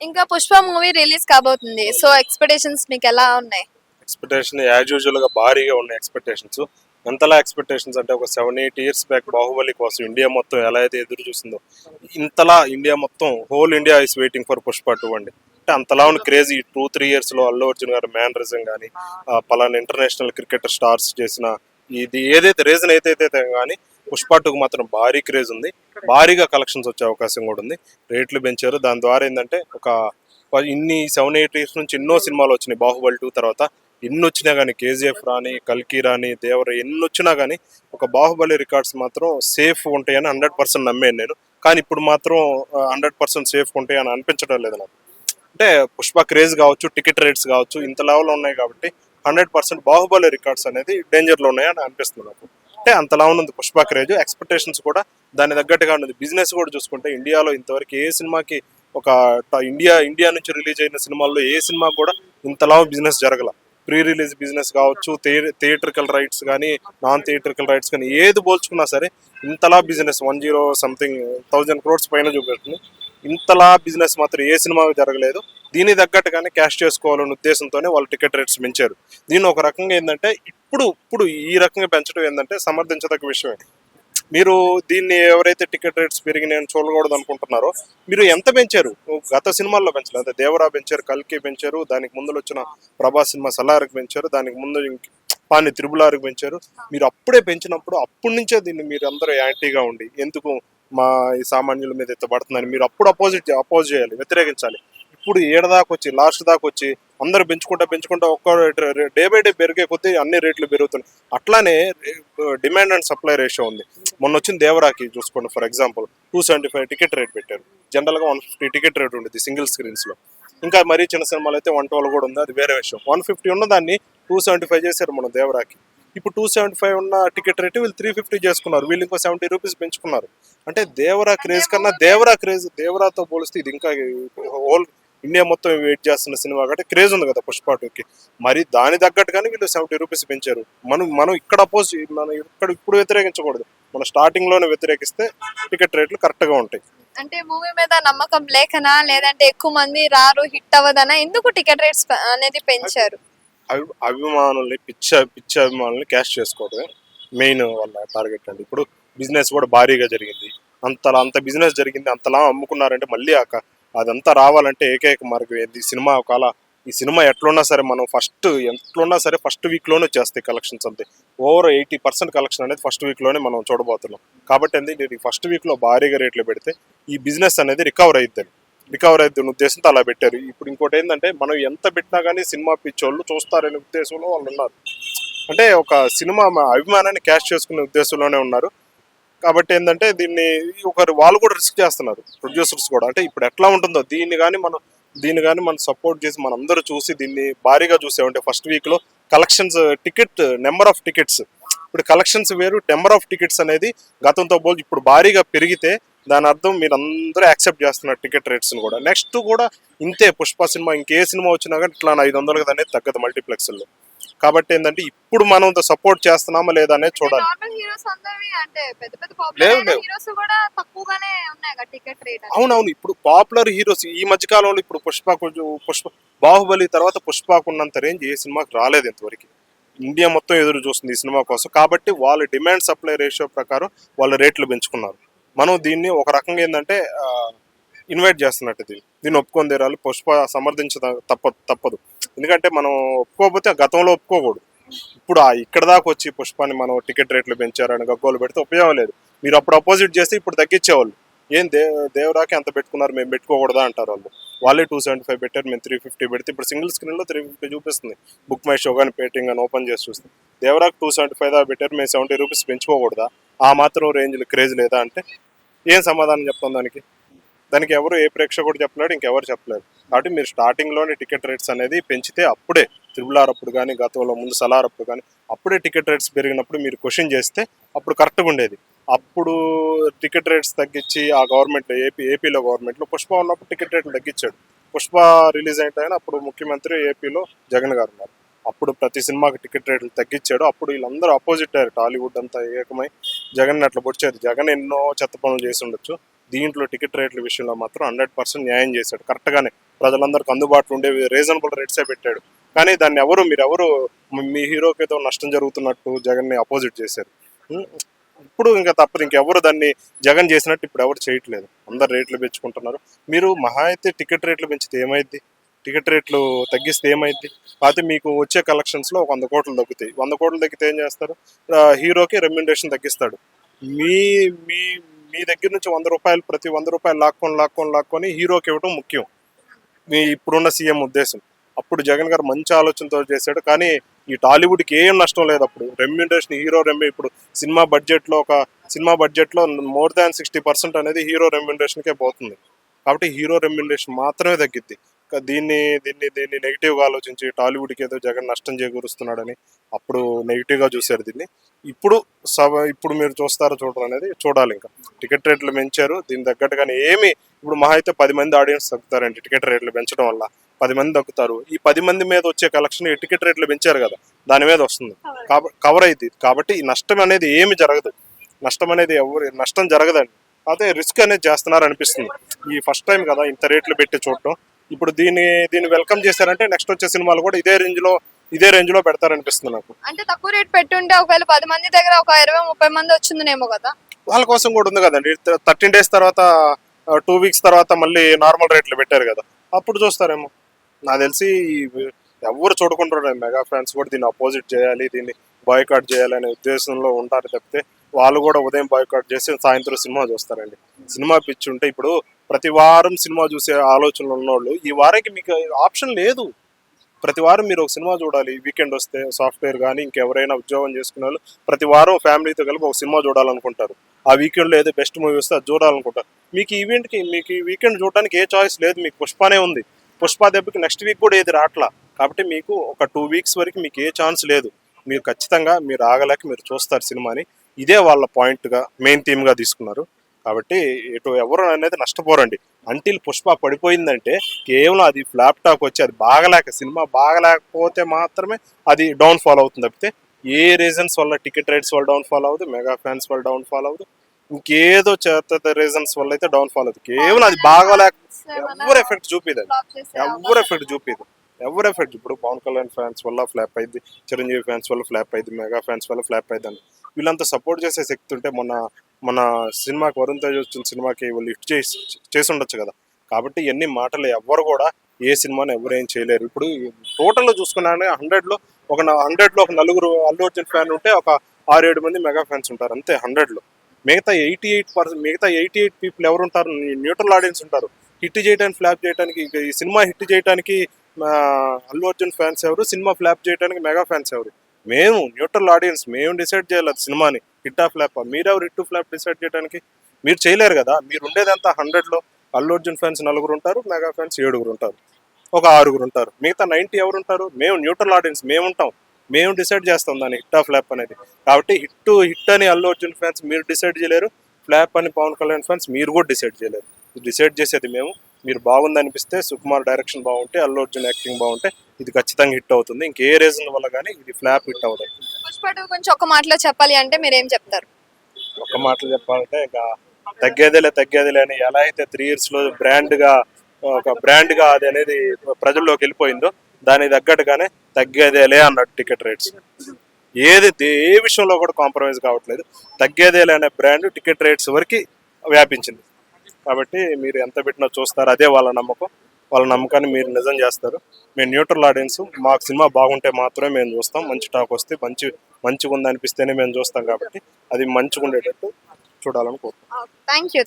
ఇంకా 'Pushpa' movie release కాబోతుంది. So, expectations మీకెలా ఉన్నాయి? ఎక్స్పెక్టేషన్ యాజ్ యూజువల్ గా భారీగా ఉన్నాయి ఎక్స్పెక్టేషన్స్. ఎంతలా ఎక్స్పెక్టేషన్స్ అంటే ఒక 7-8 years బ్యాక్ బాహుబలి కోసం ఇండియా మొత్తం ఎలా అయితే ఎదురు చూసిందో ఇంతలా ఇండియా మొత్తం whole India is waiting for Pushpa 2 అండి. అంటే అంతలా ఉన్న క్రేజీ 2-3 years లో అల్లు అర్జున్ గారు మ్యానరిజం కానీ పలానా ఇంటర్నేషనల్ క్రికెటర్ స్టార్స్ చేసిన ఇది ఏదైతే రీజన్ అయితే కానీ పుష్ప 2 మాత్రం భారీ క్రేజ్ ఉంది. భారీగా కలెక్షన్స్ వచ్చే అవకాశం కూడా ఉంది. రేట్లు పెంచారు. దాని ద్వారా ఏంటంటే ఒక ఇన్ని 7-8 years నుంచి ఎన్నో సినిమాలు వచ్చినాయి బాహుబలి 2 తర్వాత. ఎన్ని వచ్చినా కానీ కేజీఎఫ్ రాని, కల్కి రాని, దేవర ఎన్ని వచ్చినా కానీ ఒక బాహుబలి రికార్డ్స్ మాత్రం సేఫ్ ఉంటాయని 100% నమ్మాను నేను. కానీ ఇప్పుడు మాత్రం 100% సేఫ్ ఉంటాయని అనిపించడం లేదు నాకు. అంటే పుష్ప క్రేజ్ కావచ్చు, టికెట్ రేట్స్ కావచ్చు ఇంత లెవెల్ ఉన్నాయి కాబట్టి 100% బాహుబలి రికార్డ్స్ అనేది డేంజర్లో ఉన్నాయని అనిపిస్తుంది నాకు. అంటే అంతలా ఉంది పుష్ప క్రేజ్. ఎక్స్పెక్టేషన్స్ కూడా దాని తగ్గట్టుగా ఉన్నది. బిజినెస్ కూడా చూసుకుంటే ఇండియాలో ఇంతవరకు ఏ సినిమాకి ఒక ఇండియా నుంచి రిలీజ్ అయిన సినిమాల్లో ఏ సినిమా కూడా ఇంతలా బిజినెస్ జరగల. ప్రీ రిలీజ్ బిజినెస్ కావచ్చు, థియేట్రికల్ రైట్స్ కానీ, నాన్ థియేట్రికల్ రైట్స్ కానీ ఏది పోల్చుకున్నా సరే ఇంతలా బిజినెస్ 10 crores పైన చూపెడుతుంది. ఇంతలా బిజినెస్ మాత్రం ఏ సినిమా జరగలేదు. దీనికి తగ్గట్టుగానే క్యాష్ చేసుకోవాలనే ఉద్దేశంతోనే వాళ్ళు టికెట్ రేట్స్ పెంచారు. దీన్ని ఒక రకంగా ఏంటంటే ఇప్పుడు ఈ రకంగా పెంచడం ఏంటంటే సమర్థించదగ్గ విషయమే. మీరు దీన్ని ఎవరైతే టికెట్ రేట్స్ పెరిగినాయని చూడకూడదు అనుకుంటున్నారో మీరు ఎంత పెంచారు? గత సినిమాల్లో పెంచలేదు. అంటే దేవరా పెంచారు, కల్కి పెంచారు, దానికి ముందు వచ్చిన ప్రభాస్ సినిమా సలార్కి పెంచారు, దానికి ముందు పాని త్రిబులార్కి పెంచారు. మీరు అప్పుడే పెంచినప్పుడు అప్పటి నుంచే దీన్ని మీరు అందరూ యాంటీగా ఉండి ఎందుకు మా ఈ సామాన్యుల మీద ఎత్తబడుతుందని మీరు అప్పుడు అపోజ్ చేయాలి, వ్యతిరేకించాలి. ఇప్పుడు ఏడదాకా వచ్చి లాస్ట్ దాకా వచ్చి అందరూ పెంచుకుంటా ఒక్క డే బై డే పెరిగే కొద్దీ అన్ని రేట్లు పెరుగుతున్నాయి. అట్లానే డిమాండ్ అండ్ సప్లై రేషియో ఉంది. మొన్న వచ్చిన దేవరాకి చూసుకోండి, ఫర్ ఎగ్జాంపుల్ 275 టికెట్ రేట్ పెట్టారు. జనరల్గా 150 టికెట్ రేట్ ఉండేది సింగిల్ స్క్రీన్స్లో. ఇంకా మరీ చిన్న సినిమాలు అయితే 112 కూడా ఉంది, అది వేరే విషయం. 150 ఉన్న దాన్ని 275 చేశారు మన దేవరాకి. ఇప్పుడు 275 ఉన్న టికెట్ రేట్ వీళ్ళు 350 చేసుకున్నారు. వీళ్ళు ఇంకో 70 రూపీస్ పెంచుకున్నారు. అంటే దేవరా క్రేజ్ కన్నా దేవరాతో పోలిస్తే ఇది ఇంకా హోల్ ఇండియా మొత్తం వెయిట్ చేస్తున్న సినిమా కాబట్టి క్రేజ్ ఉంది కదా పుష్ప 2కి. మరి దాని తగ్గట్టుగానే వీళ్ళు 70 రూపీస్ పెంచారు. మనం ఇక్కడ ఇప్పుడు వ్యతిరేకించకూడదు. మన స్టార్టింగ్ లోనే వ్యతిరేకిస్తే టికెట్ రేట్లు కరెక్ట్ గా ఉంటాయి. అంటే మూవీ మీద నమ్మకం లేకనా, లేదంటే ఎక్కువ మంది రారు, హిట్ అవ్వదనా, ఎందుకు టికెట్ రేట్స్ అనేది పెంచారు? అభిమానుల్ని పిచ్చ అభిమానుల్ని క్యాష్ చేసుకోవడమే మెయిన్ వాళ్ళ టార్గెట్ అండి. ఇప్పుడు బిజినెస్ కూడా భారీగా జరిగింది. అంత బిజినెస్ జరిగింది, అంతలా అమ్ముకున్నారంటే మళ్ళీ అదంతా రావాలంటే ఏకైక మార్గం ఏంది? ఈ సినిమా ఎట్లున్నా సరే ఫస్ట్ వీక్ లోనే వచ్చేస్తాయి కలెక్షన్స్ అంతే. ఓవర్ 80% కలెక్షన్ అనేది ఫస్ట్ వీక్ లోనే మనం చూడబోతున్నాం. కాబట్టి ఏంది ఫస్ట్ వీక్ లో భారీగా రేట్లు పెడితే ఈ బిజినెస్ అనేది రికవర్ అవుతుంది ఉద్దేశంతో అలా పెట్టారు. ఇప్పుడు ఇంకోటి ఏంటంటే మనం ఎంత పెట్టినా కానీ సినిమా పిచ్చోళ్ళు చూస్తారనే ఉద్దేశంలో వాళ్ళు ఉన్నారు. అంటే ఒక సినిమా అభిమానాన్ని క్యాష్ చేసుకునే ఉద్దేశంలోనే ఉన్నారు. కాబట్టి ఏంటంటే వాళ్ళు కూడా రిస్క్ చేస్తున్నారు, ప్రొడ్యూసర్స్ కూడా. అంటే ఇప్పుడు ఎట్లా ఉంటుందో దీన్ని కానీ మనం సపోర్ట్ చేసి మనందరూ చూసి దీన్ని భారీగా చూసామంటే ఫస్ట్ వీక్లో కలెక్షన్స్ నెంబర్ ఆఫ్ టికెట్స్ ఇప్పుడు కలెక్షన్స్ వేరు, నెంబర్ ఆఫ్ టికెట్స్ అనేది గతంతో పోల్చి ఇప్పుడు భారీగా పెరిగితే దాని అర్థం మీరు అందరూ యాక్సెప్ట్ చేస్తున్నారు టికెట్ రేట్స్ని కూడా. నెక్స్ట్ కూడా ఇంతే, పుష్ప సినిమా ఇంకే సినిమా వచ్చినా కానీ ఇట్లా 500 అనేది తగ్గదు మల్టీప్లెక్స్లో. కాబట్టి ఏంటంటే ఇప్పుడు మనం సపోర్ట్ చేస్తున్నామా లేదా అనేది చూడాలి. అవునవును, ఇప్పుడు పాపులర్ హీరోస్ ఈ మధ్య కాలంలో ఇప్పుడు పుష్ప బాహుబలి తర్వాత పుష్పకు ఉన్నంత రేంజ్ ఏ సినిమాకి రాలేదు ఇంతవరకు. ఇండియా మొత్తం ఎదురు చూస్తుంది ఈ సినిమా కోసం. కాబట్టి వాళ్ళ డిమాండ్ సప్లై రేషియో ప్రకారం వాళ్ళ రేట్లు పెంచుకున్నారు. మనం దీన్ని ఒక రకంగా ఏంటంటే ఇన్వైట్ చేస్తున్నట్టు దీన్ని ఒప్పుకొని తీరాలి. పుష్ప సమర్థించ తప్పదు. ఎందుకంటే మనం ఒప్పుకోకపోతే గతంలో ఒప్పుకోకూడదు. ఇప్పుడు ఇక్కడ దాకా వచ్చి పుష్పాన్ని మనం టికెట్ రేట్లు పెంచారని గగ్గోలు పెడితే ఉపయోగం లేదు. మీరు అప్పుడు అపోజిట్ చేస్తే ఇప్పుడు తగ్గించేవాళ్ళు. ఏం దేవరాకి అంత పెట్టుకున్నారు, మేము పెట్టుకోకూడదా అంటారు వాళ్ళు. వాళ్ళే 275 పెట్టారు, మేము 350 పెడితే ఇప్పుడు సింగిల్ స్క్రీన్లో 350 చూపిస్తుంది. బుక్ మై షో కానీ పేటింగ్ కానీ ఓపెన్ చేసి చూస్తే దేవరాకి 275 దాకా పెట్టారు, మేము 70 రూపీస్ పెంచుకోకూడదా? ఆ మాత్రం రేంజ్లో క్రేజ్ లేదా అంటే ఏం సమాధానం చెప్తాం దానికి ఎవరు ఏ ప్రేక్షకుడు చెప్పలేడు, ఇంకెవరు చెప్పలేరు. కాబట్టి మీరు స్టార్టింగ్లోనే టికెట్ రేట్స్ అనేది పెంచితే అప్పుడే త్రిబులార్ అప్పుడు కానీ గతంలో ముందు సలార్ అప్పుడు కానీ అప్పుడే టికెట్ రేట్స్ పెరిగినప్పుడు మీరు క్వశ్చన్ చేస్తే అప్పుడు కరెక్ట్గా ఉండేది. అప్పుడు టికెట్ రేట్స్ తగ్గించి ఆ గవర్నమెంట్ ఏపీలో గవర్నమెంట్లో పుష్ప ఉన్నప్పుడు టికెట్ రేట్లు తగ్గించాడు. పుష్ప రిలీజ్ అయిన అప్పుడు ముఖ్యమంత్రి ఏపీలో జగన్ గారు ఉన్నారు. అప్పుడు ప్రతి సినిమాకి టికెట్ రేట్లు తగ్గించాడు. అప్పుడు వీళ్ళందరూ అపోజిట్ అయ్యారు, టాలీవుడ్ అంతా ఏకమై జగన్ అట్లా పొడిచారు. జగన్ ఎన్నో చెత్త పనులు చేసి ఉండొచ్చు, దీంట్లో టికెట్ రేట్ల విషయంలో మాత్రం 100% న్యాయం చేశాడు. కరెక్ట్గానే ప్రజలందరికీ అందుబాటులో ఉండే రీజనబుల్ రేట్సే పెట్టాడు. కానీ దాన్ని మీరెవరు మీ హీరోకి ఏదో నష్టం జరుగుతున్నట్టు జగన్ని అపోజిట్ చేశారు. ఇప్పుడు ఇంకా తప్పదు, ఇంకెవరు దాన్ని జగన్ చేసినట్టు ఇప్పుడు ఎవరు చేయట్లేదు. అందరు రేట్లు పెంచుకుంటున్నారు. మీరు మహా అయితే టికెట్ రేట్లు పెంచితే ఏమైద్ది, టికెట్ రేట్లు తగ్గిస్తే ఏమైద్ది? అయితే మీకు వచ్చే కలెక్షన్స్లో ఒక 100 కోట్లు తగ్గుతాయి. 100 కోట్లు తగ్గితే ఏం చేస్తారు? హీరోకి రెమ్యునరేషన్ తగ్గిస్తాడు. మీ మీ మీ దగ్గర నుంచి 100 రూపాయలు, ప్రతి 100 రూపాయలు లాక్కొని హీరోకి ఇవ్వడం ముఖ్యం, మీ ఇప్పుడున్న సీఎం ఉద్దేశం. అప్పుడు జగన్ గారు మంచి ఆలోచనతో చేశాడు. కానీ ఈ టాలీవుడ్కి ఏం నష్టం లేదు. అప్పుడు రెమ్యునరేషన్ ఇప్పుడు సినిమా బడ్జెట్లో మోర్ దాన్ 60% అనేది హీరో రెమ్యునరేషన్కే పోతుంది. కాబట్టి హీరో రెమ్యునరేషన్ మాత్రమే తగ్గిద్ది. దీన్ని నెగిటివ్గా ఆలోచించి టాలీవుడ్కి ఏదో జగన్ నష్టం చేకూరుస్తున్నాడని అప్పుడు నెగిటివ్గా చూశారు దీన్ని. ఇప్పుడు మీరు చూడరు అనేది చూడాలి. ఇంకా టికెట్ రేట్లు పెంచారు, దీని తగ్గట్టుగానే ఇప్పుడు మహా అయితే 10 మంది ఆడియన్స్ తగ్గుతారండి. టికెట్ రేట్లు పెంచడం వల్ల 10 మంది తగ్గుతారు. ఈ 10 మంది మీద వచ్చే కలెక్షన్ ఈ టికెట్ రేట్లు పెంచారు కదా, దాని మీద వస్తుంది, కవర్ అయింది. కాబట్టి ఈ నష్టం అనేది ఏమి జరగదు. నష్టం జరగదండి. అదే రిస్క్ అనేది చేస్తున్నారు అనిపిస్తుంది. ఈ ఫస్ట్ టైం కదా ఇంత రేట్లు పెట్టి చూడటం. ఇప్పుడు దీన్ని వెల్కమ్ చేశారంటే నెక్స్ట్ వచ్చే సినిమాలు కూడా ఇదే రేంజ్ లో పెడతారనిపిస్తుంది నాకు. అంటే తక్కువ రేట్ పెట్టుంటే ఒకవేళ 10 మంది దగ్గర ఒక 20-30 మంది వచ్చిందనేమో కదా. వాళ్ళ కోసం కూడా ఉంది కదండి. 13 days తర్వాత 2 weeks తర్వాత మళ్ళీ నార్మల్ రేట్లు పెట్టారు కదా, అప్పుడు చూస్తారేమో. నాకు తెలిసి ఎవరు చూడకుంటారు. మెగా ఫ్యాన్స్ కూడా దీన్ని అపోజిట్ చేయాలి, దీన్ని బాయ్కాట్ చేయాలి అనే ఉద్దేశంలో ఉంటారు తప్పితే వాళ్ళు కూడా ఉదయం బాయ్కాట్ చేసి సాయంత్రం సినిమా చూస్తారండి. సినిమా పిచ్చి ఉంటే ఇప్పుడు ప్రతి వారం సినిమా చూసే ఆలోచనలు ఉన్నోళ్ళు ఈ వారానికి మీకు ఆప్షన్ లేదు. ప్రతి వారం మీరు ఒక సినిమా చూడాలి. వీకెండ్ వస్తే సాఫ్ట్వేర్ కానీ ఇంకెవరైనా ఉద్యోగం చేసుకునే వాళ్ళు ప్రతి వారం ఫ్యామిలీతో కలిపి ఒక సినిమా చూడాలనుకుంటారు. ఆ వీకెండ్లో ఏదో బెస్ట్ మూవీ వస్తే అది చూడాలనుకుంటారు. మీకు ఈ వీకెండ్ చూడడానికి ఏ చాయిస్ లేదు. మీకు పుష్పనే ఉంది. పుష్ప దెబ్బకి నెక్స్ట్ వీక్ కూడా ఏది రావట్లా. కాబట్టి మీకు ఒక 2 weeks వరకు మీకు ఏ ఛాన్స్ లేదు. మీరు ఖచ్చితంగా మీరు ఆగలేక మీరు చూస్తారు సినిమాని. ఇదే వాళ్ళ పాయింట్గా మెయిన్ థీమ్గా తీసుకున్నారు. కాబట్టి ఎవరు అనేది నష్టపోరండి. అంటిల్ పుష్ప పడిపోయిందంటే కేవలం అది ఫ్లాప్ టాక్ వచ్చి అది సినిమా బాగలేకపోతే మాత్రమే అది డౌన్ ఫాల్ అవుతుంది తప్పితే ఏ రీజన్స్ వల్ల టికెట్ రేట్స్ వల్ల డౌన్ ఫాల్ అవ్వదు, మెగా ఫ్యాన్స్ వల్ల డౌన్ ఫాల్ అవ్వదు, ఇంకేదో చేత రీజన్స్ వల్ల అయితే డౌన్ ఫాల్ అవుతుంది. కేవలం అది ఎవరు ఎఫెక్ట్ చూపిదు. ఇప్పుడు పవన్ కళ్యాణ్ ఫ్యాన్స్ వల్ల ఫ్లాప్ అయింది, చిరంజీవి ఫ్యాన్స్ వల్ల ఫ్లాప్ అయింది, మెగా ఫ్యాన్స్ వల్ల ఫ్లాప్ అయింది అని వీళ్ళంతా సపోర్ట్ చేసే శక్తి ఉంటే మన సినిమాకి వరుణ్ తేజ్ వచ్చిన సినిమాకి వాళ్ళు లిఫ్ట్ చేసి ఉండొచ్చు కదా. కాబట్టి ఎన్ని మాటలు ఎవ్వరు కూడా ఏ సినిమాని ఎవరు ఏం చేయలేరు. ఇప్పుడు టోటల్లో చూసుకున్నానే 100లో ఒక నలుగురు అల్లు అర్జున్ ఫ్యాన్ ఉంటే ఒక 6-7 మంది మెగా ఫ్యాన్స్ ఉంటారు అంతే 100లో. మిగతా 88 పీపుల్ ఎవరు ఉంటారు? న్యూట్రల్ ఆడియన్స్ ఉంటారు. హిట్ చేయడానికి ఫ్లాప్ చేయడానికి, ఈ సినిమా హిట్ చేయడానికి అల్లు అర్జున్ ఫ్యాన్స్ ఎవరు, సినిమా ఫ్లాప్ చేయడానికి మెగా ఫ్యాన్స్ ఎవరు? మేము న్యూట్రల్ ఆడియన్స్, మేము డిసైడ్ చేయాలి అది సినిమాని హిట్ ఆ ఫ్లాప్. మీరెవరు హిట్ ఫ్లాప్ డిసైడ్ చేయడానికి? మీరు చేయలేరు కదా. మీరు ఉండేదంతా 100లో అల్లు అర్జున్ ఫ్యాన్స్ 4 ఉంటారు, మెగా ఫ్యాన్స్ 7 ఉంటారు, ఒక 6 ఉంటారు. మిగతా 90 ఎవరు ఉంటారు? మేము న్యూట్రల్ ఆడియన్స్, మేము ఉంటాం, మేము డిసైడ్ చేస్తాం దాన్ని హిట్ ఆ ఫ్లాప్ అనేది. కాబట్టి హిట్ అని అల్లు అర్జున్ ఫ్యాన్స్ మీరు డిసైడ్ చేయలేరు, ఫ్లాప్ అని పవన్ కళ్యాణ్ ఫ్యాన్స్ మీరు కూడా డిసైడ్ చేయలేరు. డిసైడ్ చేసేది మేము. మీరు బాగుంది అనిపిస్తే, సుకుమార్ డైరెక్షన్ బాగుంటే, అల్లు అర్జున్ యాక్టింగ్ బాగుంటే ఇది ఖచ్చితంగా హిట్ అవుతుంది. ఇంకే రీజన్ వల్ల కానీ ఇది ఫ్లాప్ హిట్ అవుతుంది. పుష్ప 2 గురించి ఒక మాటలో చెప్పాలి అంటే మీరు ఏం చెప్తారు? ఒక మాటలో చెప్పాలంటే ఇంకా తగ్గేదేలే అని ఎలా అయితే 3 yearsలో బ్రాండ్గా అది అనేది ప్రజల్లోకి వెళ్ళిపోయిందో దానికి తగ్గట్టుగానే తగ్గేదేలే అన్నట్టు టికెట్ రేట్స్. ఏ విషయంలో కూడా కాంప్రమైజ్ కావట్లేదు. తగ్గేదేలే అనే బ్రాండ్ టికెట్ రేట్స్ వరకు వ్యాపించింది. కాబట్టి మీరు ఎంత పెట్టినా చూస్తారు. అదే వాళ్ళ నమ్మకం. వాళ్ళ నమ్మకాన్ని మీరు నిజం చేస్తారు. మేము న్యూట్రల్ ఆడియన్స్, మాకు సినిమా బాగుంటే మాత్రమే మేము చూస్తాం. మంచి టాక్ వస్తే మంచిగా ఉంది అనిపిస్తేనే మేము చూస్తాం. కాబట్టి అది మంచిగా ఉండేటట్టు చూడాలని కోరుకుంటున్నాం. Thank you